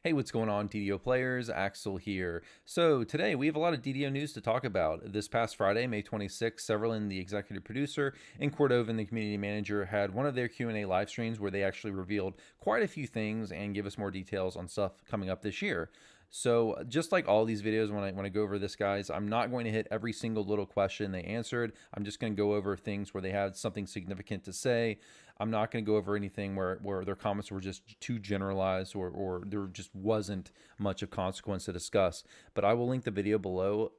Hey, what's going on, DDO players? Axel here. So today we have a lot of DDO news to talk about. This past Friday, May 26th, Severlin, the executive producer, and Cordovan, the community manager, had one of their Q&A live streams where they actually revealed quite a few things and give us more details on stuff coming up this year. So just like all these videos, when I go over this, guys, I'm not going to hit every single little question they answered. I'm just going to go over things where they had something significant to say. I'm not going to go over anything where their comments were just too generalized or there just wasn't much of consequence to discuss. But I will link the video below.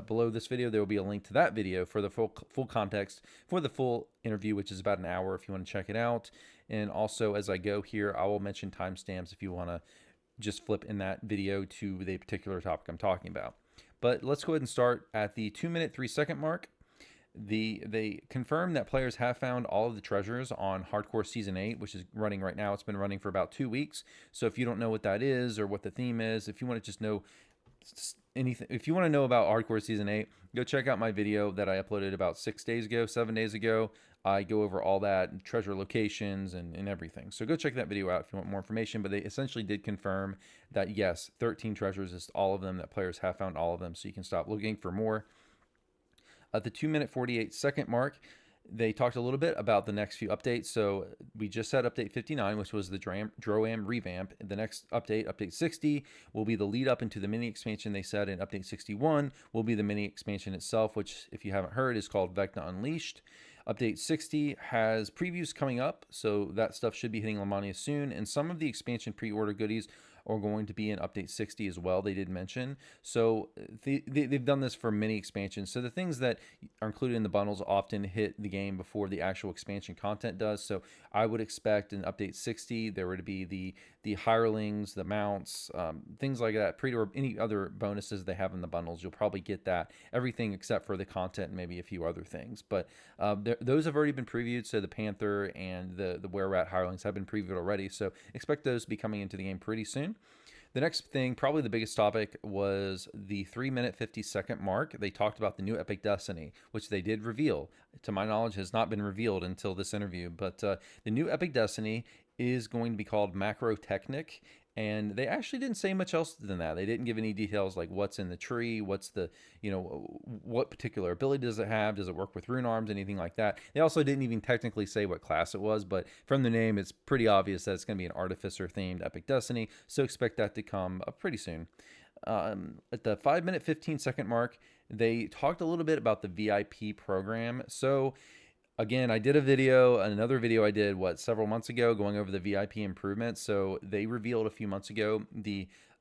Below this video, there will be a link to that video for the full context for the full interview, which is about an hour if you want to check it out. And also, as I go here, I will mention timestamps if you want to just flip in that video to the particular topic I'm talking about. But let's go ahead and start at the 2-minute 3-second mark. They confirmed that players have found all of the treasures on Hardcore Season 8, which is running right now. It's been running for about 2 weeks. So if you don't know what that is or what the theme is, if you want to just know anything, if you want to know about Hardcore Season 8, go check out my video that I uploaded about 7 days ago. I go over all that, treasure locations and everything. So go check that video out if you want more information. But they essentially did confirm that, yes, 13 treasures is all of them, that players have found all of them. So you can stop looking for more. At the 2-minute 48-second mark, they talked a little bit about the next few updates. So we just had update 59, which was the DROAM revamp. The next update, update 60, will be the lead up into the mini expansion, they said, and update 61 will be the mini expansion itself, which, if you haven't heard, is called Vecna Unleashed. Update 60 has previews coming up, so that stuff should be hitting Lamania soon, and some of the expansion pre-order goodies are going to be in update 60 as well, they did mention. So they've done this for many expansions. So the things that are included in the bundles often hit the game before the actual expansion content does. So I would expect in update 60 there were to be the hirelings, the mounts, things like that, or any other bonuses they have in the bundles. You'll probably get that, everything except for the content and maybe a few other things. But those have already been previewed. So the Panther and the Were-Rat hirelings have been previewed already. So expect those to be coming into the game pretty soon. The next thing, probably the biggest topic, was the 3-minute 50-second mark. They talked about the new Epic Destiny, which they did reveal. To my knowledge, has not been revealed until this interview. But the new Epic Destiny is going to be called Macro Technic. And they actually didn't say much else than that. They didn't give any details like what's in the tree, what's the, what particular ability does it have? Does it work with rune arms, anything like that? They also didn't even technically say what class it was, but from the name, it's pretty obvious that it's going to be an Artificer themed Epic Destiny. So expect that to come up pretty soon. At the 5-minute 15-second mark, they talked a little bit about the VIP program. So again, I did another video I did, several months ago, going over the VIP improvements. So they revealed a few months ago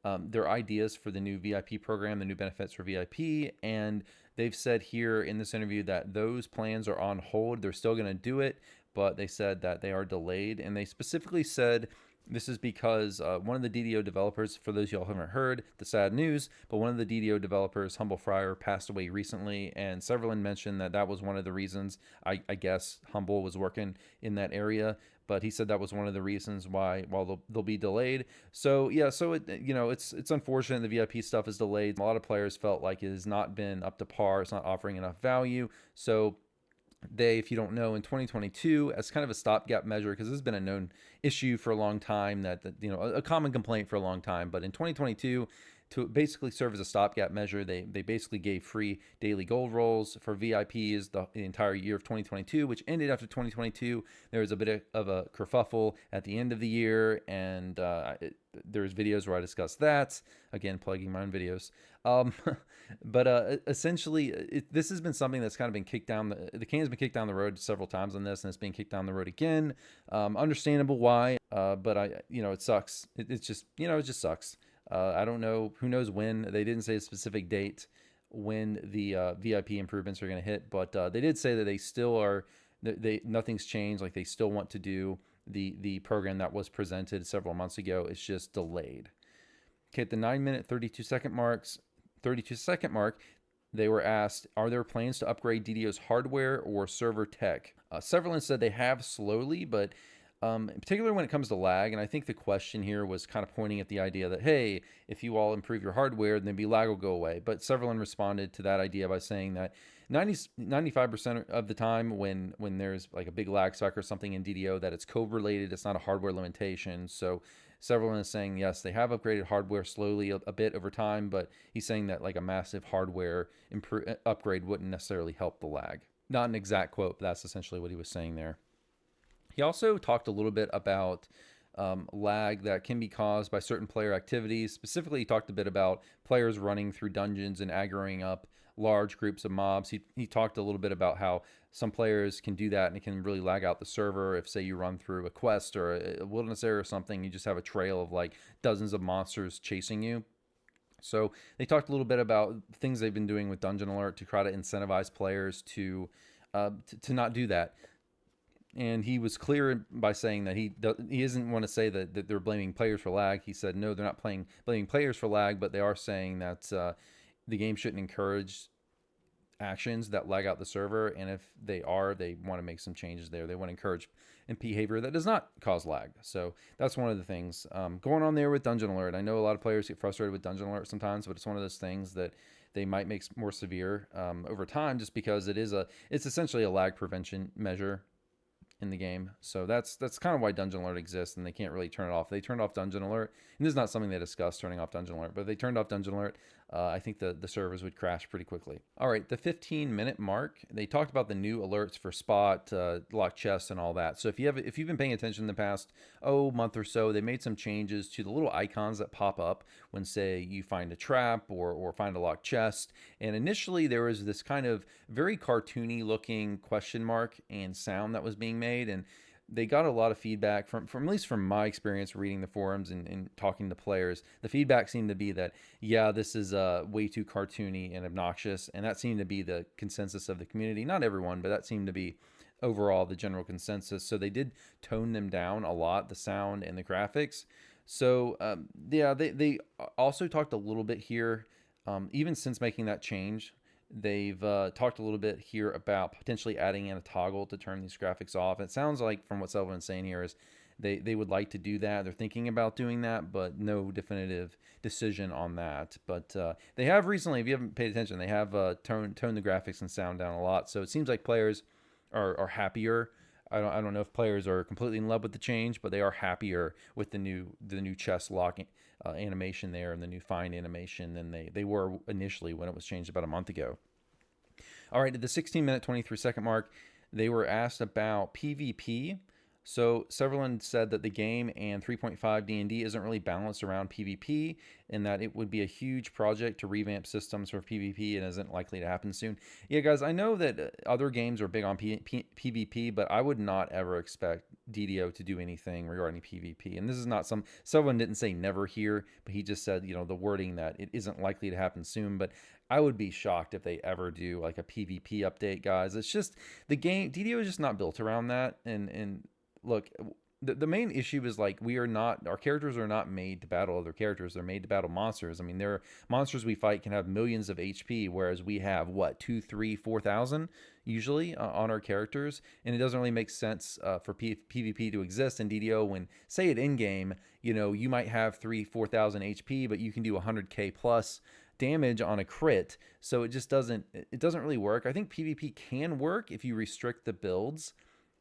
their ideas for the new VIP program, the new benefits for VIP, and they've said here in this interview that those plans are on hold. They're still going to do it, but they said that they are delayed, and they specifically said this is because one of the DDO developers, for those y'all haven't heard the sad news, but one of the DDO developers, Humble Fryer, passed away recently, and Severlin mentioned that was one of the reasons. I guess Humble was working in that area, but he said that was one of the reasons why they'll be delayed. So yeah, so it's unfortunate the VIP stuff is delayed. A lot of players felt like it has not been up to par. It's not offering enough value. So they, if you don't know, in 2022, as kind of a stopgap measure, because this has been a known issue for a long time, that a common complaint for a long time, but in 2022, to basically serve as a stopgap measure, they basically gave free daily gold rolls for VIPs the entire year of 2022, which ended after 2022. There was a bit of a kerfuffle at the end of the year, and there's videos where I discuss that. Again, plugging my own videos. But essentially, this has been something that's kind of been kicked down. The can has been kicked down the road several times on this, and it's being kicked down the road again. Understandable why, but it sucks. It just sucks. I don't know. Who knows when? They didn't say a specific date when the VIP improvements are going to hit, but they did say that they still are. Nothing's changed. Like, they still want to do the program that was presented several months ago. It's just delayed. Okay, at the 9-minute 32-second mark, they were asked, are there plans to upgrade DDO's hardware or server tech? Severlin said they have slowly, but in particular when it comes to lag, and I think the question here was kind of pointing at the idea that, hey, if you all improve your hardware, then maybe lag will go away. But Severlin responded to that idea by saying that 95% of the time when there's like a big lag spike or something in DDO, that it's code related, it's not a hardware limitation. So Several is saying yes, they have upgraded hardware slowly a bit over time, but he's saying that like a massive hardware upgrade wouldn't necessarily help the lag. Not an exact quote, but that's essentially what he was saying there. He also talked a little bit about lag that can be caused by certain player activities. Specifically, he talked a bit about players running through dungeons and aggroing up large groups of mobs. He talked a little bit about how some players can do that and it can really lag out the server. If, say, you run through a quest or a wilderness area or something, you just have a trail of like dozens of monsters chasing you. So they talked a little bit about things they've been doing with Dungeon Alert to try to incentivize players to not do that. And he was clear by saying that he doesn't want to say that they're blaming players for lag. He said, no, they're not blaming players for lag, but they are saying that the game shouldn't encourage actions that lag out the server. And if they want to make some changes there. They want to encourage behavior that does not cause lag. So that's one of the things going on there with Dungeon Alert. I know a lot of players get frustrated with Dungeon Alert sometimes, but it's one of those things that they might make more severe over time, just because it's essentially a lag prevention measure in the game. So that's kind of why Dungeon Alert exists, and they can't really turn it off. They turned off Dungeon Alert, and this is not something they discussed, turning off Dungeon Alert, but if they turned off Dungeon Alert, I think the servers would crash pretty quickly. All right, the 15-minute mark, they talked about the new alerts for spot, lock chests, and all that. So if you've been paying attention in the past month or so, they made some changes to the little icons that pop up when, say, you find a trap or find a locked chest. And initially there was this kind of very cartoony looking question mark and sound that was being made, and they got a lot of feedback from at least from my experience reading the forums and talking to players. The feedback seemed to be that, yeah, this is way too cartoony and obnoxious, and that seemed to be the consensus of the community. Not everyone, but that seemed to be overall the general consensus. So they did tone them down a lot, the sound and the graphics. So yeah, they also talked a little bit here, even since making that change. They've talked a little bit here about potentially adding in a toggle to turn these graphics off. It sounds like from what Sullivan's saying here is they would like to do that. They're thinking about doing that, but no definitive decision on that. But they have recently, if you haven't paid attention, they have toned the graphics and sound down a lot. So it seems like players are happier. I don't know if players are completely in love with the change, but they are happier with the new chest locking animation there and the new find animation than they were initially when it was changed about a month ago. All right, at the 16-minute, 23-second mark, they were asked about PvP. So Severland said that the game and 3.5 D&D isn't really balanced around PvP, and that it would be a huge project to revamp systems for PvP and isn't likely to happen soon. Yeah, guys, I know that other games are big on PvP, but I would not ever expect DDO to do anything regarding PvP. And this is not someone didn't say never here, but he just said, the wording that it isn't likely to happen soon. But I would be shocked if they ever do like a PvP update, guys. It's just the game, DDO is just not built around that. And look, the main issue is like our characters are not made to battle other characters. They're made to battle monsters. I mean, there are monsters we fight can have millions of HP, whereas we have 2, 3, 4,000 usually on our characters, and it doesn't really make sense for PvP to exist in DDO when, say, at in game, you might have 3,000, 4,000 HP, but you can do 100k plus damage on a crit. So it just doesn't really work. I think PvP can work if you restrict the builds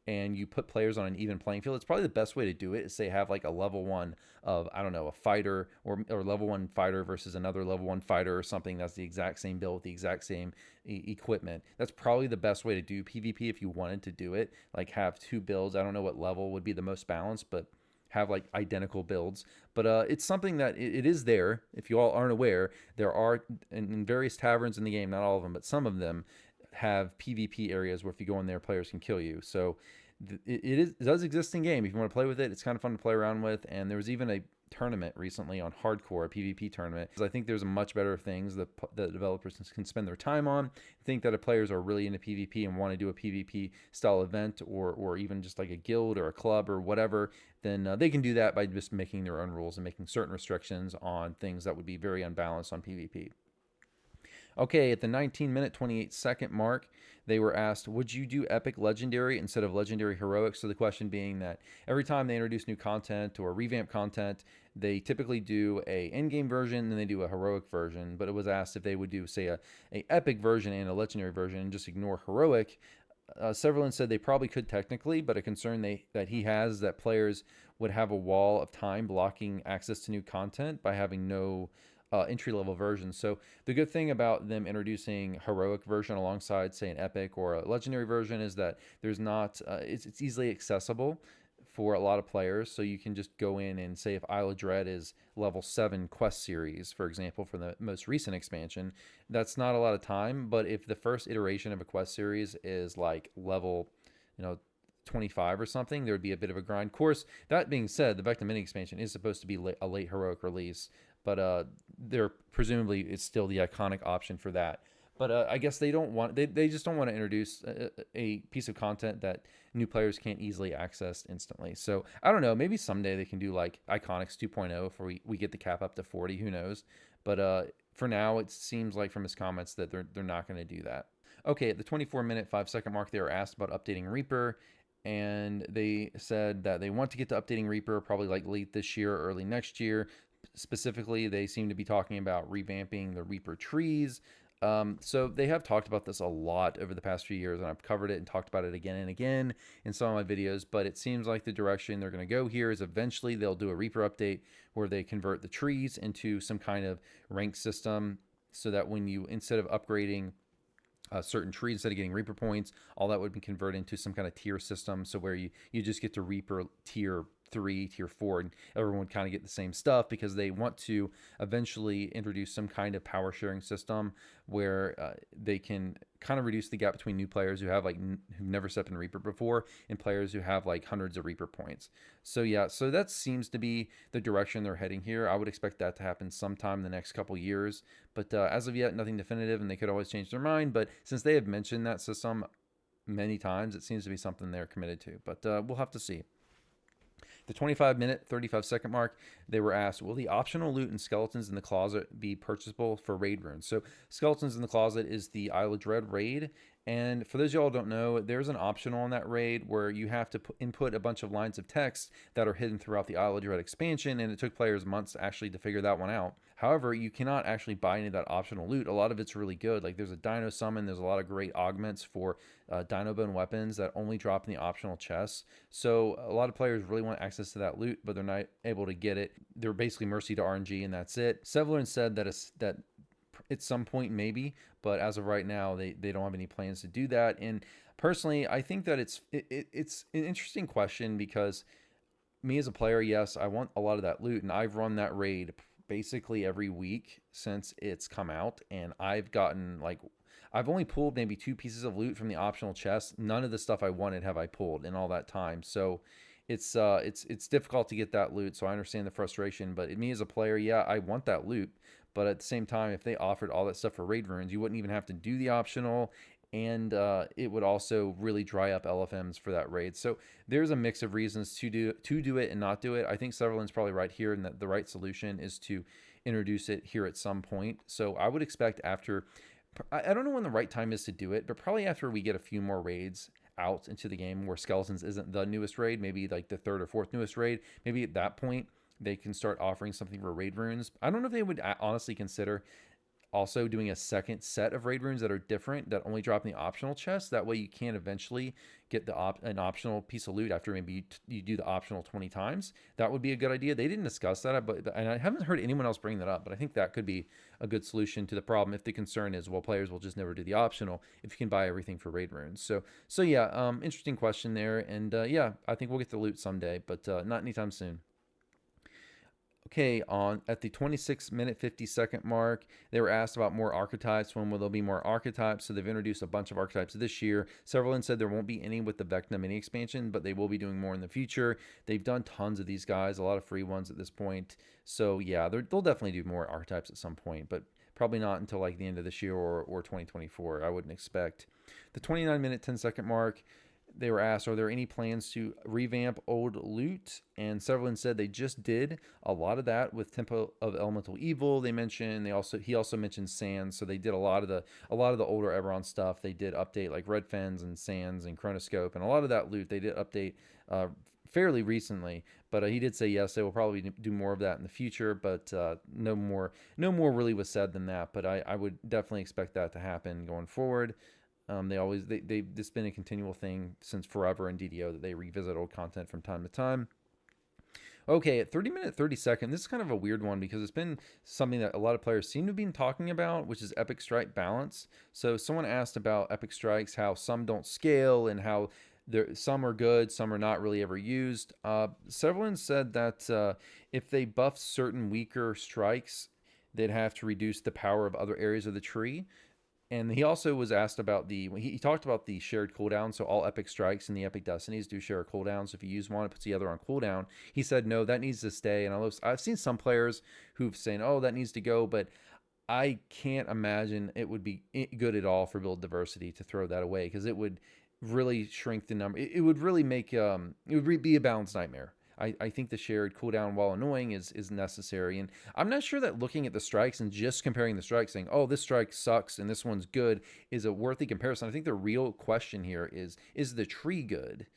and you put players on an even playing field. It's probably the best way to do it is, say, have like a level 1 of, I don't know, a fighter or level 1 fighter versus another level 1 fighter or something that's the exact same build with the exact same equipment. That's probably the best way to do PvP if you wanted to do it. Like have 2 builds. I don't know what level would be the most balanced, but have like identical builds. But it's something that it is there. If you all aren't aware, there are in various taverns in the game, not all of them, but some of them have PvP areas where if you go in there, players can kill you. So it does exist in game. If you want to play with it, it's kind of fun to play around with. And there was even a tournament recently on Hardcore, a PvP tournament. I think there's much better things that the developers can spend their time on. I think that if players are really into PvP and want to do a PvP style event or even just like a guild or a club or whatever, then they can do that by just making their own rules and making certain restrictions on things that would be very unbalanced on PvP. Okay, at the 19-minute, 28-second mark, they were asked, would you do epic legendary instead of legendary heroic? So the question being that every time they introduce new content or revamp content, they typically do a in-game version, then they do a heroic version. But it was asked if they would do, say, a epic version and a legendary version and just ignore heroic. Severland said they probably could technically, but a concern that he has that players would have a wall of time blocking access to new content by having no entry-level version. So the good thing about them introducing heroic version alongside, say, an epic or a legendary version is that there's not it's easily accessible for a lot of players. So you can just go in and say if Isle of Dread is level 7 quest series, for example, for the most recent expansion, that's not a lot of time. But if the first iteration of a quest series is like level, 25 or something, there would be a bit of a grind. Of course, that being said, the Vecna mini expansion is supposed to be a late heroic release, but they're presumably it's still the iconic option for that. But I guess they just don't want to introduce a piece of content that new players can't easily access instantly. So I don't know, maybe someday they can do like Iconics 2.0 if we get the cap up to 40, who knows. But for now, it seems like from his comments that they're not going to do that. Okay, at the 24-minute 5-second mark, they were asked about updating Reaper, and they said that they want to get to updating Reaper probably like late this year or early next year. Specifically, they seem to be talking about revamping the Reaper trees. So they have talked about this a lot over the past few years, and I've covered it and talked about it again and again in some of my videos, but it seems like the direction they're going to go here is eventually they'll do a Reaper update where they convert the trees into some kind of rank system so that when you, instead of upgrading certain trees, instead of getting Reaper points, all that would be converted into some kind of tier system. So where you just get to Reaper tier 3, tier 4, and everyone would kind of get the same stuff because they want to eventually introduce some kind of power sharing system where they can kind of reduce the gap between new players who have who've never stepped in Reaper before and players who have like hundreds of Reaper points. So yeah, so that seems to be the direction they're heading here. I would expect that to happen sometime in the next couple years, but as of yet, nothing definitive, and they could always change their mind. But since they have mentioned that system many times, it seems to be something they're committed to. But we'll have to see. The 25-minute, 35-second mark, they were asked, will the optional loot and skeletons in the closet be purchasable for raid runes? So skeletons in the closet is the Isle of Dread raid. And for those of y'all who don't know, there's an optional on that raid where you have to input a bunch of lines of text that are hidden throughout the Isle of Dread expansion, and it took players months actually to figure that one out. However, you cannot actually buy any of that optional loot. A lot of it's really good. Like there's a dino summon, there's a lot of great augments for dino bone weapons that only drop in the optional chests. So a lot of players really want access to that loot, but they're not able to get it. They're basically mercy to RNG, and that's it. Severin said that at some point maybe, but as of right now they don't have any plans to do that. And personally, I think that it's an interesting question because me as a player, yes, I want a lot of that loot, and I've run that raid basically every week since it's come out, and I've gotten I've only pulled maybe 2 pieces of loot from the optional chest. None of the stuff I wanted have I pulled in all that time. So it's difficult to get that loot, so I understand the frustration. But me as a player, yeah, I want that loot. But at the same time, if they offered all that stuff for raid runes, you wouldn't even have to do the optional, and it would also really dry up LFMs for that raid. So there's a mix of reasons to do it and not do it. I think Severland's probably right here, and that the right solution is to introduce it here at some point. So I would expect after, I don't know when the right time is to do it, but probably after we get a few more raids out into the game where Skeletons isn't the newest raid, maybe like the 3rd or 4th newest raid, maybe at that point they can start offering something for raid runes. I don't know if they would honestly consider also doing a second set of raid runes that are different, that only drop in the optional chest. That way you can eventually get an optional piece of loot after maybe you do the optional 20 times. That would be a good idea. They didn't discuss that, and I haven't heard anyone else bring that up, but I think that could be a good solution to the problem if the concern is, well, players will just never do the optional if you can buy everything for raid runes. So yeah, interesting question there, and yeah, I think we'll get the loot someday, but not anytime soon. Okay, at the 26-minute 50-second mark, they were asked about more archetypes. When will there be more archetypes? So they've introduced a bunch of archetypes this year. Several said there won't be any with the Vecna mini expansion, but they will be doing more in the future. They've done tons of these guys, a lot of free ones at this point. So yeah, they'll definitely do more archetypes at some point, but probably not until like the end of this year or 2024, I wouldn't expect. The 29-minute 10-second mark, they were asked, are there any plans to revamp old loot? And Severland said they just did a lot of that with Temple of Elemental Evil. He also mentioned Sands, so they did a lot of the older Eberron stuff. They did update like Red Fens and Sands and Chronoscope, and a lot of that loot they did update fairly recently. But he did say yes, they will probably do more of that in the future. But no more really was said than that. But I would definitely expect that to happen going forward. This been a continual thing since forever in DDO that they revisit old content from time to time. Okay, at 30-minute 30-second, this is kind of a weird one because it's been something that a lot of players seem to have been talking about, which is Epic Strike balance. So someone asked about Epic Strikes, how some don't scale and how some are good, some are not really ever used. Several said that if they buff certain weaker strikes, they'd have to reduce the power of other areas of the tree. And he also was asked about he talked about the shared cooldown. So all epic strikes and the epic destinies do share a cooldown. So if you use one, it puts the other on cooldown. He said, no, that needs to stay. And I've seen some players who've saying, oh, that needs to go. But I can't imagine it would be good at all for build diversity to throw that away, because it would really shrink the number. It would really make, it would be a balance nightmare. I think the shared cooldown, while annoying, is necessary. And I'm not sure that looking at the strikes and just comparing the strikes, saying, oh, this strike sucks and this one's good, is a worthy comparison. I think the real question here is the tree good?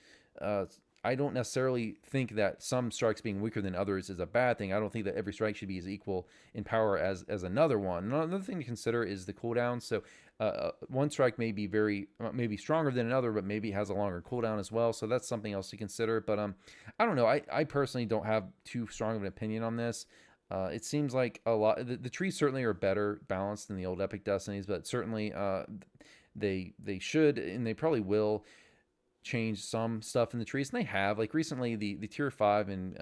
I don't necessarily think that some strikes being weaker than others is a bad thing. I don't think that every strike should be as equal in power as another one. Another thing to consider is the cooldown. So one strike may be maybe stronger than another, but maybe has a longer cooldown as well. So that's something else to consider. But I don't know. I personally don't have too strong of an opinion on this. It seems like a lot. The trees certainly are better balanced than the old Epic Destinies, but certainly they should, and they probably will, change some stuff in the trees. And they have, like recently, the tier 5 in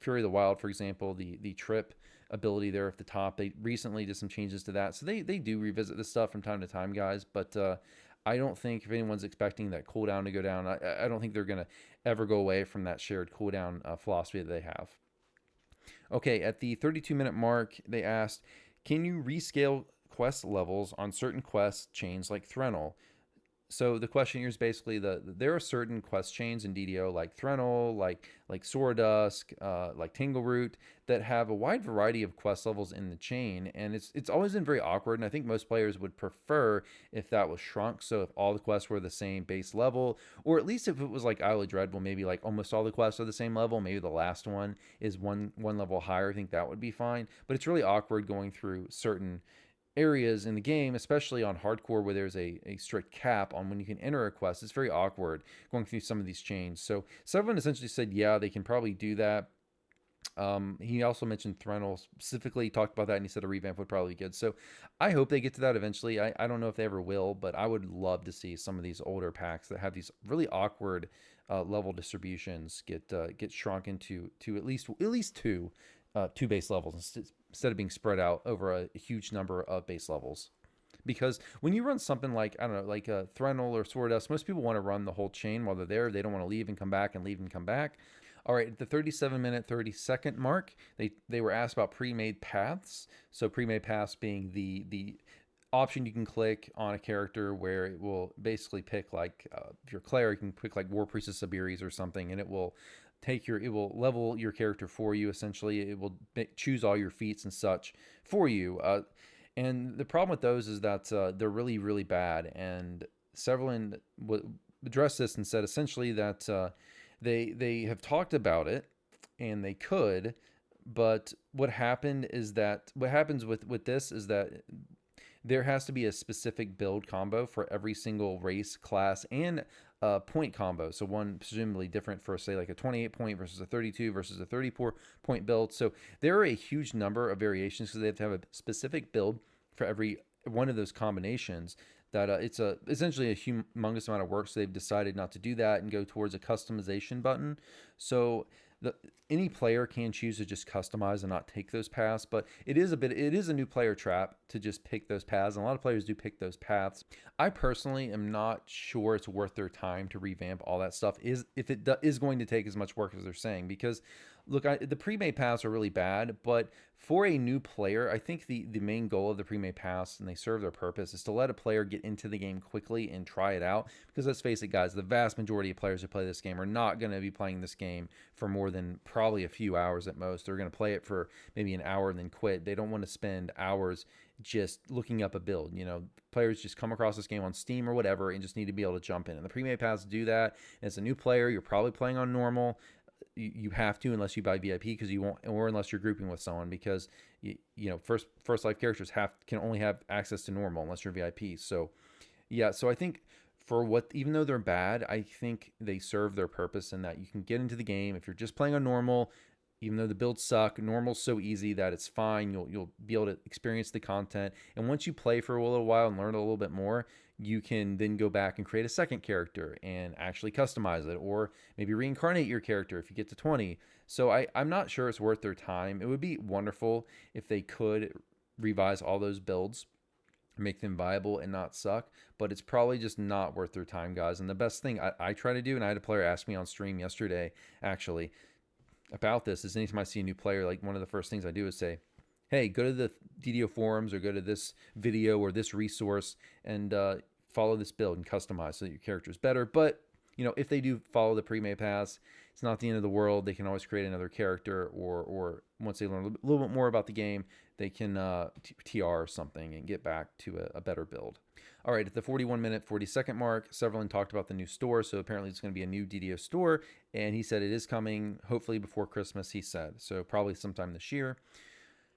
Fury of the Wild, for example, the trip ability there at the top, they recently did some changes to that. So they do revisit this stuff from time to time, guys. But I don't think, if anyone's expecting that cooldown to go down, I don't think they're going to ever go away from that shared cooldown philosophy that they have. Okay, at the 32-minute mark, they asked, can you rescale quest levels on certain quest chains like Threnel? So the question here is basically there are certain quest chains in DDO like Threnel, like Sawdusk, like Tangleroot, that have a wide variety of quest levels in the chain, and it's always been very awkward. And I think most players would prefer if that was shrunk. So if all the quests were the same base level, or at least if it was like Isle of Dread, well, maybe like almost all the quests are the same level. Maybe the last one is one level higher. I think that would be fine. But it's really awkward going through certain areas in the game, especially on hardcore, where there's a strict cap on when you can enter a quest. It's very awkward going through some of these chains. So someone essentially said, yeah, they can probably do that. He also mentioned Threnel specifically. He talked about that, and he said a revamp would probably be good. So I hope they get to that eventually. I don't know if they ever will, but I would love to see some of these older packs that have these really awkward level distributions get shrunk into at least two base levels instead of being spread out over a huge number of base levels. Because when you run something like, I don't know, like a Threnel or Sawdusk, most people want to run the whole chain while they're there. They don't want to leave and come back and leave and come back. All right, at the 37-minute 30-second mark, they were asked about Premade Paths. So Premade Paths being the option you can click on a character where it will basically pick, like if you're Claire, you can pick like War Priestess Abiris or something, and it will level your character for you. Essentially, it will choose all your feats and such for you. And the problem with those is that they're really, really bad. And Severlin addressed this and said essentially that they have talked about it and they could, but what happens with this is that there has to be a specific build combo for every single race, class, and point combo. So one presumably different for, say, like a 28 point versus a 32 versus a 34 point build. So there are a huge number of variations because they have to have a specific build for every one of those combinations. That it's essentially a humongous amount of work. So they've decided not to do that and go towards a customization button. So any player can choose to just customize and not take those paths, but it is a new player trap to just pick those paths, and a lot of players do pick those paths. I personally am not sure it's worth their time to revamp all that stuff, if it is going to take as much work as they're saying, because look, the pre-made paths are really bad, but for a new player, I think the main goal of the pre-made paths, and they serve their purpose, is to let a player get into the game quickly and try it out. Because let's face it, guys, the vast majority of players who play this game are not going to be playing this game for more than probably a few hours at most. They're going to play it for maybe an hour and then quit. They don't want to spend hours just looking up a build. You know, players just come across this game on Steam or whatever and just need to be able to jump in. And the pre-made paths do that. And as a new player, you're probably playing on normal. You have to, unless you buy VIP, because you won't, or unless you're grouping with someone, because you know first life characters can only have access to normal unless you're VIP. So yeah, so I think even though they're bad, I think they serve their purpose in that you can get into the game if you're just playing on normal. Even though the builds suck, normal's so easy that it's fine. You'll be able to experience the content, and once you play for a little while and learn a little bit more, you can then go back and create a second character and actually customize it, or maybe reincarnate your character if you get to 20. So I'm not sure it's worth their time. It would be wonderful if they could revise all those builds, make them viable and not suck, but it's probably just not worth their time, guys. And the best thing I try to do, and I had a player ask me on stream yesterday actually about this, is anytime I see a new player, like one of the first things I do is say, hey, go to the DDO forums or go to this video or this resource and follow this build and customize so that your character is better. But if they do follow the pre-made paths, it's not the end of the world. They can always create another character, or once they learn a little bit more about the game, they can TR something and get back to a better build. All right, at the 41-minute, 40-second mark, Severlin talked about the new store. So apparently it's going to be a new DDO store, and he said it is coming hopefully before Christmas, he said. So probably sometime this year.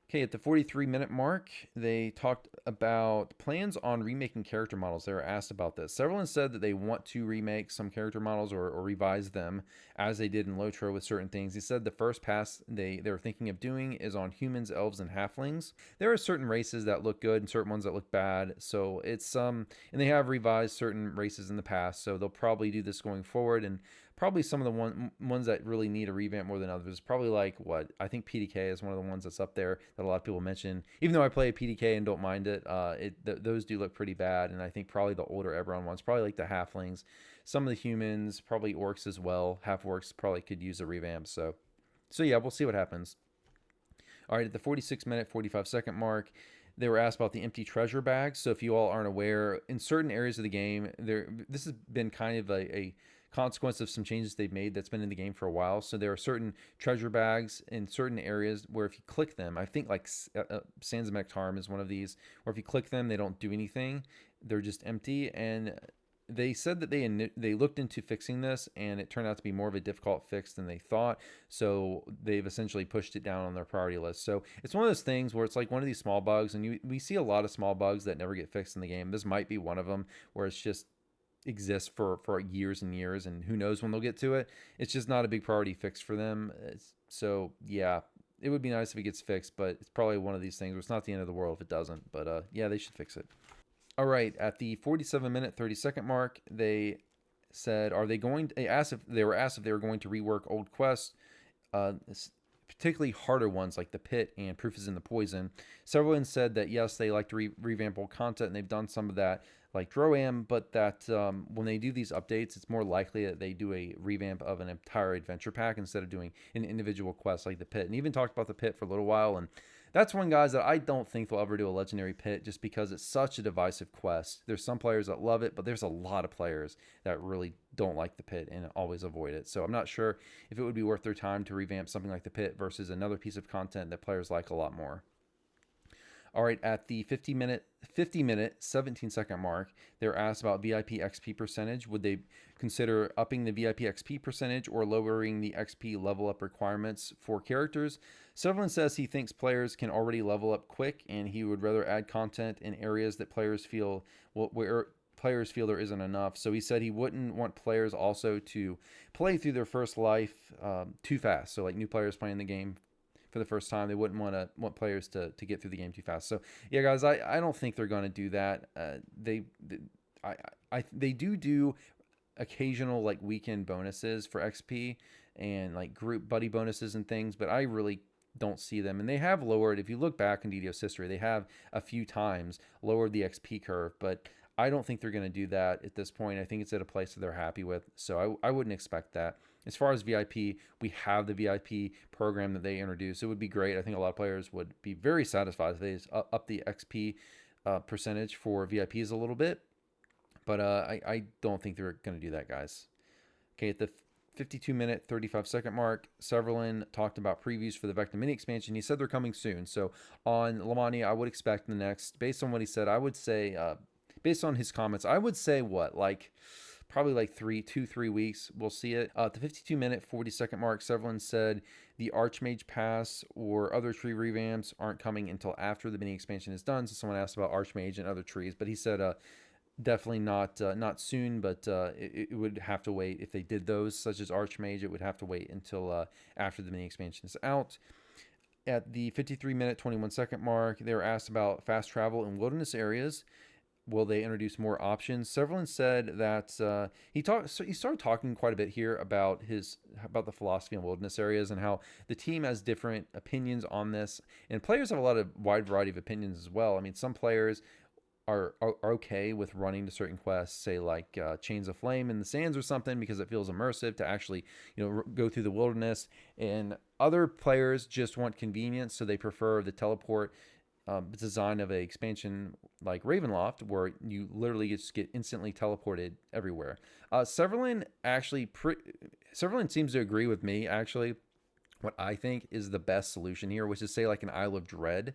Okay, at the 43-minute mark, they talked about plans on remaking character models. They were asked about this. Severlin said that they want to remake some character models or revise them as they did in Lotro with certain things. He said the first pass they were thinking of doing is on humans, elves, and halflings. There are certain races that look good and certain ones that look bad. So it's and they have revised certain races in the past. So they'll probably do this going forward, and probably some of the ones that really need a revamp more than others. Probably like I think PDK is one of the ones that's up there that a lot of people mention. Even though I play PDK and don't mind it, those do look pretty bad. And I think probably the older Eberron ones, probably like the halflings, some of the humans, probably orcs as well. Half orcs probably could use a revamp. So yeah, we'll see what happens. All right, at the 46-minute, 45-second mark, they were asked about the empty treasure bags. So if you all aren't aware, in certain areas of the game, this has been kind of a consequence of some changes they've made that's been in the game for a while. So there are certain treasure bags in certain areas where if you click them, I think like Sands of Mektarm is one of these, where if you click them, they don't do anything. They're just empty. And they said that they looked into fixing this, and it turned out to be more of a difficult fix than they thought. So they've essentially pushed it down on their priority list. So it's one of those things where it's like one of these small bugs, and we see a lot of small bugs that never get fixed in the game. This might be one of them, where it's just exists for years and years, and who knows when they'll get to it. It's just not a big priority fix for them. So yeah, it would be nice if it gets fixed, but it's probably one of these things where it's not the end of the world if it doesn't. But yeah, they should fix it. All right, at the 47-minute, 30-second mark, they said, they asked if they were going to rework old quests, particularly harder ones like the Pit and Proof is in the Poison. Several said that yes, they like to revamp old content, and they've done some of that like Droam, but that when they do these updates, it's more likely that they do a revamp of an entire adventure pack instead of doing an individual quest like the Pit. And even talked about the Pit for a little while, and that's one, guys, that I don't think they'll ever do a legendary Pit, just because it's such a divisive quest. There's some players that love it, but there's a lot of players that really don't like the Pit and always avoid it. So I'm not sure if it would be worth their time to revamp something like the Pit versus another piece of content that players like a lot more. All right, at the 50-minute, 17-second mark, they were asked about VIP XP percentage. Would they consider upping the VIP XP percentage or lowering the XP level up requirements for characters? Severlin says he thinks players can already level up quick, and he would rather add content in areas that players feel where players feel there isn't enough. So he said he wouldn't want players also to play through their first life too fast. So like new players playing the game for the first time, they wouldn't want players to get through the game too fast. So yeah, guys, I don't think they're going to do that. They do occasional like weekend bonuses for XP and like group buddy bonuses and things, but I really don't see them. And they have lowered, if you look back in DDO's history, they have a few times lowered the XP curve, but I don't think they're going to do that at this point. I think it's at a place that they're happy with, so I wouldn't expect that. As far as VIP, we have the VIP program that they introduced. It would be great. I think a lot of players would be very satisfied if they up the XP percentage for VIPs a little bit, but I don't think they're going to do that, guys. Okay, at the 52-minute, 35-second mark, Severlin talked about previews for the Vecna mini expansion. He said they're coming soon. So on Lamani, I would expect the next, based on what he said, I would say, based on his comments, I would say probably like 3 weeks, we'll see it. At the 52-minute, 40-second mark, Severlin said the Archmage Pass or other tree revamps aren't coming until after the mini expansion is done. So someone asked about Archmage and other trees, but he said Definitely not soon, but it would have to wait. If they did those, such as Archmage, it would have to wait until after the mini expansion is out. At the 53-minute 21-second mark, they were asked about fast travel in wilderness areas. Will they introduce more options? Severlin said that he started talking quite a bit here about the philosophy in wilderness areas and how the team has different opinions on this, and players have a lot of wide variety of opinions as well. I mean, some players are okay with running to certain quests, say like Chains of Flame in the Sands or something, because it feels immersive to actually go through the wilderness. And other players just want convenience, so they prefer the teleport design of a expansion like Ravenloft, where you literally just get instantly teleported everywhere. Severlin seems to agree with me actually. What I think is the best solution here, which is say like an Isle of Dread,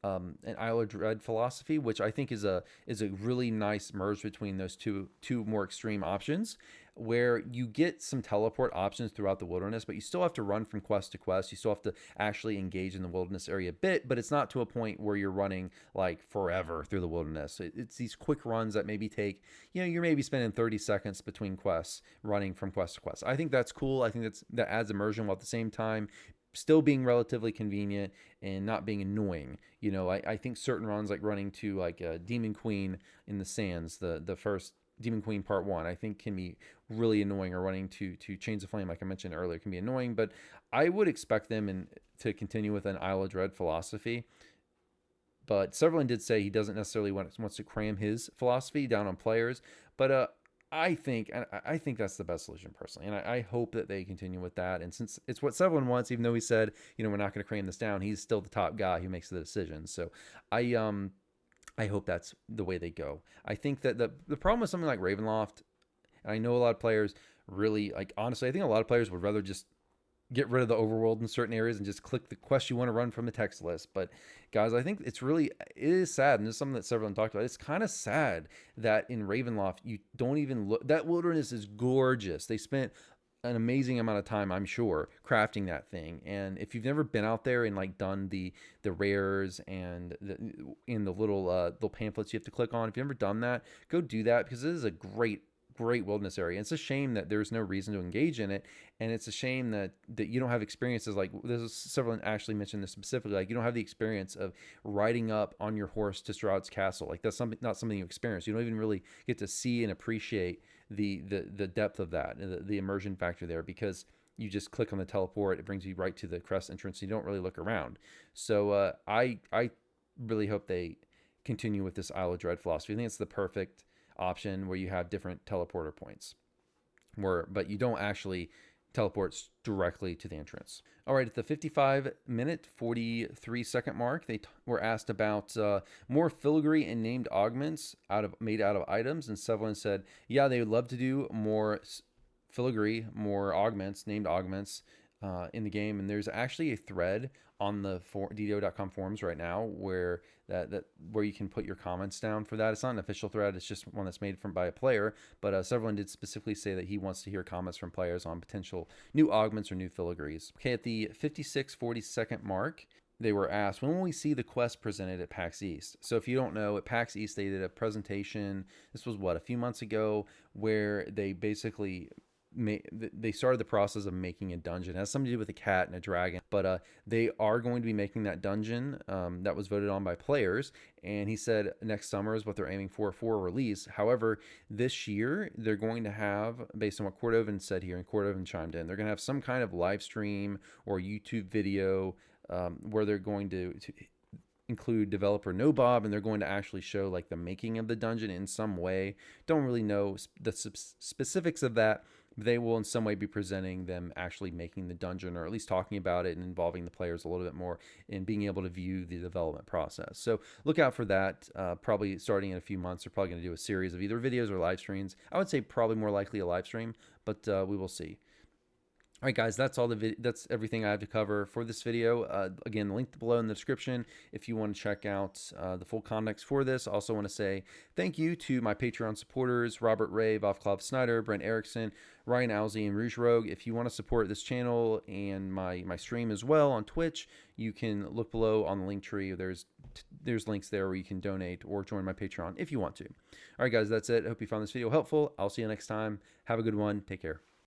an Isle of Dread philosophy, which I think is a really nice merge between those two more extreme options, where you get some teleport options throughout the wilderness, but you still have to run from quest to quest. You still have to actually engage in the wilderness area a bit, but it's not to a point where you're running like forever through the wilderness. It's these quick runs that maybe take, you're maybe spending 30 seconds between quests running from quest to quest. I think that's cool. I think that adds immersion while at the same time still being relatively convenient and not being annoying. I think certain runs like running to like Demon Queen in the Sands, the first Demon Queen Part 1, I think can be really annoying, or running to Chains of Flame, like I mentioned earlier, can be annoying. But I would expect them to continue with an Isle of Dread philosophy. But Severlin did say he doesn't necessarily wants to cram his philosophy down on players. But I think that's the best solution personally, and I hope that they continue with that. And since it's what Severlin wants, even though he said we're not going to cram this down, he's still the top guy who makes the decision. So I hope that's the way they go. I think that the problem with something like Ravenloft, and I know a lot of players really honestly, I think a lot of players would rather just get rid of the overworld in certain areas and just click the quest you want to run from the text list. But guys, I think it is sad, and this is something that Severlin talked about. It's kind of sad that in Ravenloft you don't even look. That wilderness is gorgeous. They spent an amazing amount of time, I'm sure, crafting that thing. And if you've never been out there and done the rares and the little pamphlets you have to click on, if you've never done that, go do that, because it is a great wilderness area. It's a shame that there's no reason to engage in it, and it's a shame that you don't have experiences like this. Several actually mentioned this specifically, like you don't have the experience of riding up on your horse to Stroud's castle. Like that's not something you experience. You don't even really get to see and appreciate the depth of that, the immersion factor there, because you just click on the teleport, it brings you right to the crest entrance, and you don't really look around. So I really hope they continue with this Isle of Dread philosophy. I think it's the perfect option, where you have different teleporter points, but you don't actually teleport directly to the entrance. All right, at the 55-minute 43-second mark, they were asked about more filigree and named augments made out of items, and Severlin said, yeah, they would love to do more filigree, more augments, named augments in the game. And there's actually a thread on the DDO.com forums right now where where you can put your comments down for that. It's not an official thread, it's just one that's made by a player, but Severlin did specifically say that he wants to hear comments from players on potential new augments or new filigrees. Okay, at the 56-42nd mark, they were asked, when will we see the quest presented at PAX East? So if you don't know, at PAX East they did a presentation, this was a few months ago, where they basically they started the process of making a dungeon. It has something to do with a cat and a dragon, but they are going to be making that dungeon that was voted on by players, and he said next summer is what they're aiming for release. However, this year they're going to have, based on what Cordovan said here, and Cordovan chimed in, they're going to have some kind of live stream or YouTube video where they're going to include developer Nobob, and they're going to actually show the making of the dungeon in some way. Don't really know the specifics of that. They will in some way be presenting them actually making the dungeon, or at least talking about it and involving the players a little bit more in being able to view the development process. So look out for that. Probably starting in a few months, they're probably going to do a series of either videos or live streams. I would say probably more likely a live stream, but we will see. All right, guys, that's that's everything I have to cover for this video. Again, linked below in the description if you want to check out the full context for this. I also want to say thank you to my Patreon supporters, Robert Ray, Vovklav Snyder, Brent Erickson, Ryan Alsey, and Rouge Rogue. If you want to support this channel and my stream as well on Twitch, you can look below on the link tree. There's there's links there where you can donate or join my Patreon if you want to. All right, guys, that's it. I hope you found this video helpful. I'll see you next time. Have a good one. Take care.